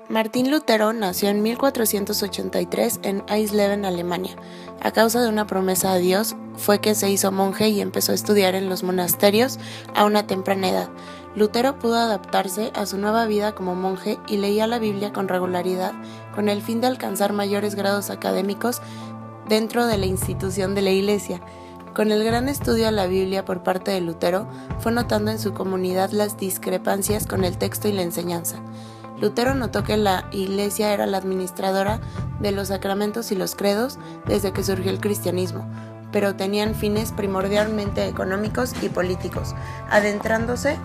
Martín Lutero nació en 1483 en Eisleben, Alemania. A causa de una promesa a Dios, fue que se hizo monje y empezó a estudiar en los monasterios a una temprana edad. Lutero pudo adaptarse a su nueva vida como monje y leía la Biblia con regularidad, con el fin de alcanzar mayores grados académicos dentro de la institución de la Iglesia. Con el gran estudio a la Biblia por parte de Lutero, fue notando en su comunidad las discrepancias con el texto y la enseñanza. Lutero notó que la Iglesia era la administradora de los sacramentos y los credos desde que surgió el cristianismo, pero tenían fines primordialmente económicos y políticos. Adentrándose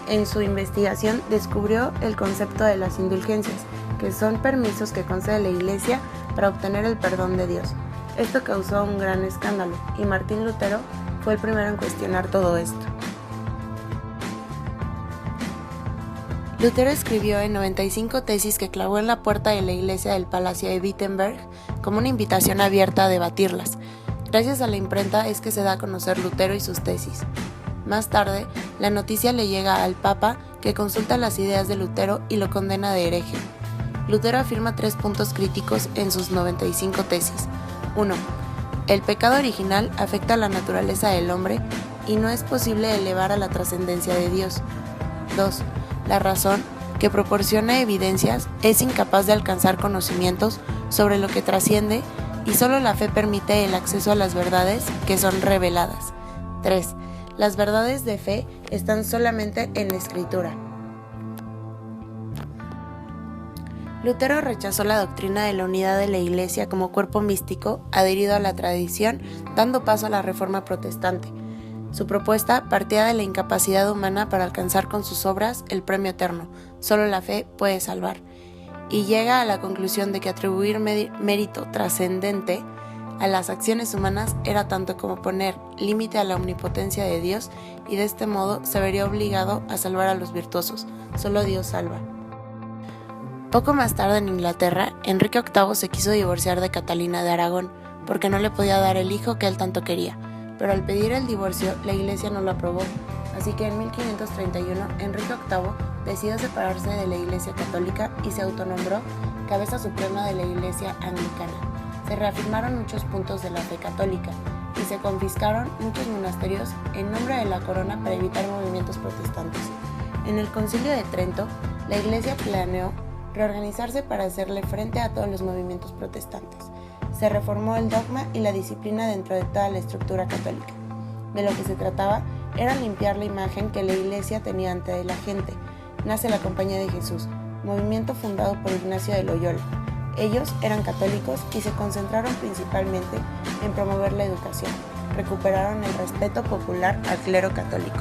en su investigación, descubrió el concepto de las indulgencias, que son permisos que concede la Iglesia para obtener el perdón de Dios. Esto causó un gran escándalo, y Martín Lutero fue el primero en cuestionar todo esto. Lutero escribió en 95 tesis que clavó en la puerta de la iglesia del Palacio de Wittenberg como una invitación abierta a debatirlas. Gracias a la imprenta es que se da a conocer Lutero y sus tesis. Más tarde, la noticia le llega al Papa, que consulta las ideas de Lutero y lo condena de hereje. Lutero afirma 3 puntos críticos en sus 95 tesis. 1. El pecado original afecta a la naturaleza del hombre y no es posible elevar a la trascendencia de Dios. 2. La razón, que proporciona evidencias, es incapaz de alcanzar conocimientos sobre lo que trasciende y solo la fe permite el acceso a las verdades que son reveladas. 3. Las verdades de fe están solamente en la Escritura. Lutero rechazó la doctrina de la unidad de la Iglesia como cuerpo místico adherido a la tradición, dando paso a la Reforma Protestante. Su propuesta partía de la incapacidad humana para alcanzar con sus obras el premio eterno, solo la fe puede salvar, y llega a la conclusión de que atribuir mérito trascendente a las acciones humanas era tanto como poner límite a la omnipotencia de Dios, y de este modo se vería obligado a salvar a los virtuosos, solo Dios salva. Poco más tarde en Inglaterra, Enrique VIII se quiso divorciar de Catalina de Aragón, porque no le podía dar el hijo que él tanto quería. Pero al pedir el divorcio, la Iglesia no lo aprobó, así que en 1531 Enrique VIII decidió separarse de la Iglesia católica y se autonombró cabeza suprema de la Iglesia anglicana. Se reafirmaron muchos puntos de la fe católica y se confiscaron muchos monasterios en nombre de la corona para evitar movimientos protestantes. En el Concilio de Trento, la Iglesia planeó reorganizarse para hacerle frente a todos los movimientos protestantes. Se reformó el dogma y la disciplina dentro de toda la estructura católica. De lo que se trataba era limpiar la imagen que la Iglesia tenía ante la gente. Nace la Compañía de Jesús, movimiento fundado por Ignacio de Loyola. Ellos eran católicos y se concentraron principalmente en promover la educación. Recuperaron el respeto popular al clero católico.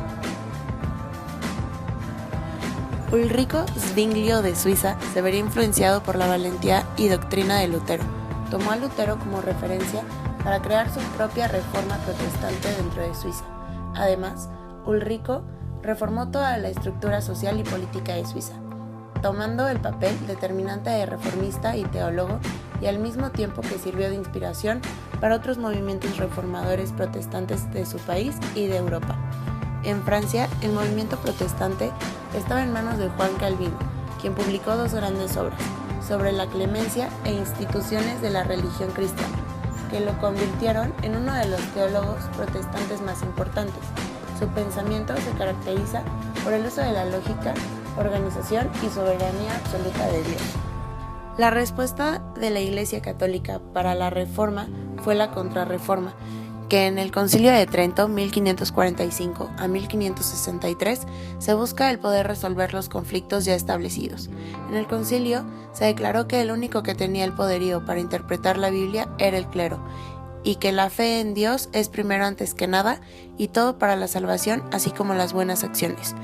Ulrico Zwinglio de Suiza se vería influenciado por la valentía y doctrina de Lutero. Tomó a Lutero como referencia para crear su propia reforma protestante dentro de Suiza. Además, Ulrico reformó toda la estructura social y política de Suiza, tomando el papel determinante de reformista y teólogo, y al mismo tiempo que sirvió de inspiración para otros movimientos reformadores protestantes de su país y de Europa. En Francia, el movimiento protestante estaba en manos de Juan Calvino, quien publicó 2 grandes obras sobre la clemencia e instituciones de la religión cristiana, que lo convirtieron en uno de los teólogos protestantes más importantes. Su pensamiento se caracteriza por el uso de la lógica, organización y soberanía absoluta de Dios. La respuesta de la Iglesia Católica para la Reforma fue la Contrarreforma, que en el Concilio de Trento, 1545 a 1563, se busca el poder resolver los conflictos ya establecidos. En el concilio se declaró que el único que tenía el poderío para interpretar la Biblia era el clero, y que la fe en Dios es primero antes que nada, y todo para la salvación, así como las buenas acciones.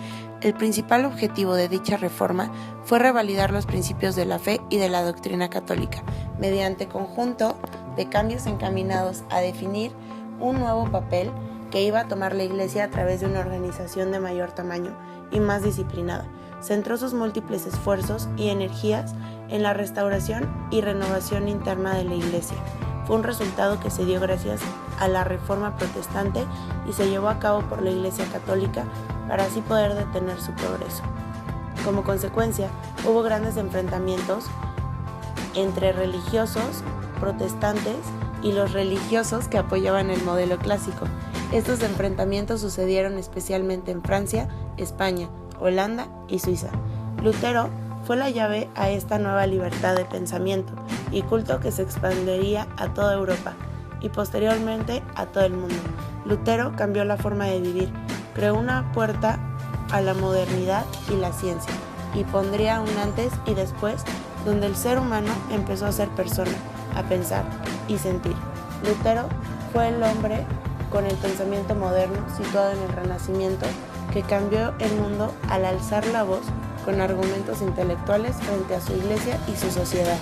El principal objetivo de dicha reforma fue revalidar los principios de la fe y de la doctrina católica, mediante conjunto de cambios encaminados a definir un nuevo papel que iba a tomar la Iglesia a través de una organización de mayor tamaño y más disciplinada. Centró sus múltiples esfuerzos y energías en la restauración y renovación interna de la Iglesia. Fue un resultado que se dio gracias a la Reforma Protestante y se llevó a cabo por la Iglesia Católica para así poder detener su progreso. Como consecuencia, hubo grandes enfrentamientos entre religiosos protestantes y los religiosos que apoyaban el modelo clásico. Estos enfrentamientos sucedieron especialmente en Francia, España, Holanda y Suiza. Lutero fue la llave a esta nueva libertad de pensamiento y culto que se expandiría a toda Europa y posteriormente a todo el mundo. Lutero cambió la forma de vivir, creó una puerta a la modernidad y la ciencia, y pondría un antes y después donde el ser humano empezó a ser persona, a pensar y sentir. Lutero fue el hombre con el pensamiento moderno situado en el Renacimiento que cambió el mundo al alzar la voz con argumentos intelectuales frente a su iglesia y su sociedad.